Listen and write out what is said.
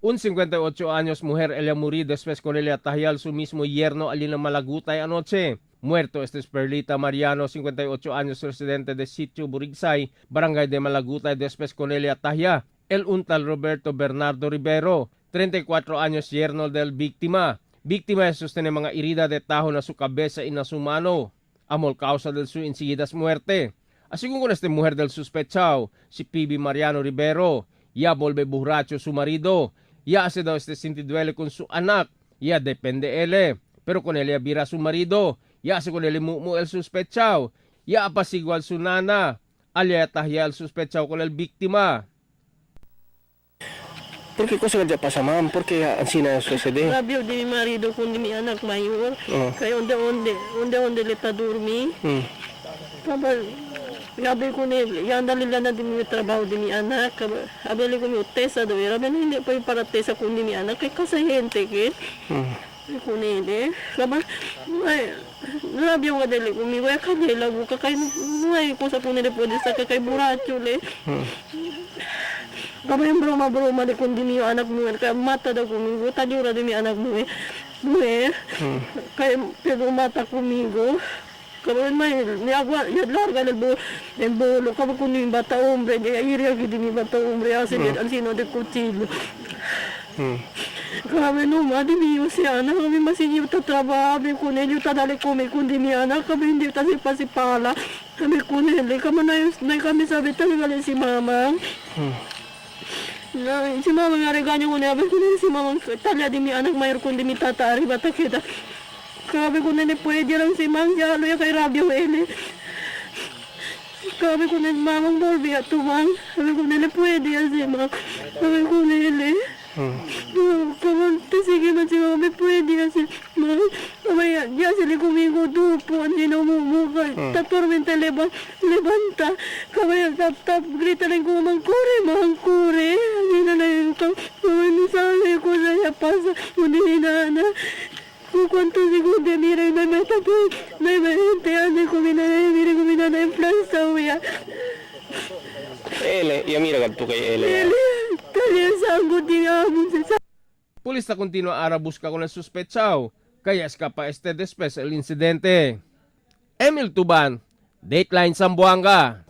Un 58 años mujer ella murió después con el ataque su mismo yerno Alina Malagutay anoche. Muerto este es Perlita Mariano, 58 años, residente de Sitio Burigsay, barangay de Malagutay, después con el ataque. El un tal Roberto Bernardo Rivero, 34 años, yerno del víctima. Víctima sostiene mga herida de tajo na su cabeza y na su mano. Amol causa del su inseguidas muerte. Así como con esta mujer del sospechado, si Pibi Mariano Rivero, ya volve borracho su marido. Ya hace daw este sintiduele con su anak. Ya depende ele. Pero con ella vira su marido. Ya hace con ele mumu el sospechado. Ya apasigual su nana. Alya tahya el sospechado con el víctima. ¿Por qué cosa que pasa, ma'am? ¿Por qué así na sucede? Rabio di mi marido kundi mi anak mayor. Oh. Kaya onde leta dormi. Kapag sabi ko ni, yan dalila na din mi trabaho di mi anak. Abeli ko mi utesa do. Rabi na hindi pa yung para tesa kundi mi anak. Kaya kasahente kin. Kunili. Kapag, ay, rabio nga dali ko mi. Kaya kanila ko. Kakay, ay, kung sa kunili po sa kakay buracho le. Kami yung broma di kundi mi yung anak mo. Kaya mata daw kumigo. Tanyura di mi anak mo eh. Kaya pero mata kumigo. Kaya may niagwa. Larga ng bolo. Kaya kundi yung bata umbre. Kaya iriya di mi bata umbre. Kasi ang sino di kutsilo. Kami numa di mi yung si anak. Kami masinyo tatrabaho. Kami kunili tadali kumi kundi mi anak. Kami hindi tasipasipala. Kami kunili. Kami na kami sabi talaga si mama. Na si mama nga reganyo ko na si mama talya di mi anak mayor kundi mi tata ari bata kita kabe ko na pwede lang si mang jalo ya kay rabio ele kabe ko na mamang bolbi at tumang kabe ko na pwede ya si mang kabe ko na ele kabe sige man si mama pwede ya si mang kabe ya sila kumigo dupo ang sinumumuka tatormenta levanta kabe tap grita lang ko mangkure hindi na yung sabi ko na ya pasa unihina kung kwanto siguro mira na may tapo na may hintihan ko mira na yung plansa uya Ele, ya mira ganito kay Ele. talya sanggot din amon sa Pulis na continua ara busca con el sospechado. Kaya escapa este después el incidente. Emil Tuban, Dateline Zamboanga.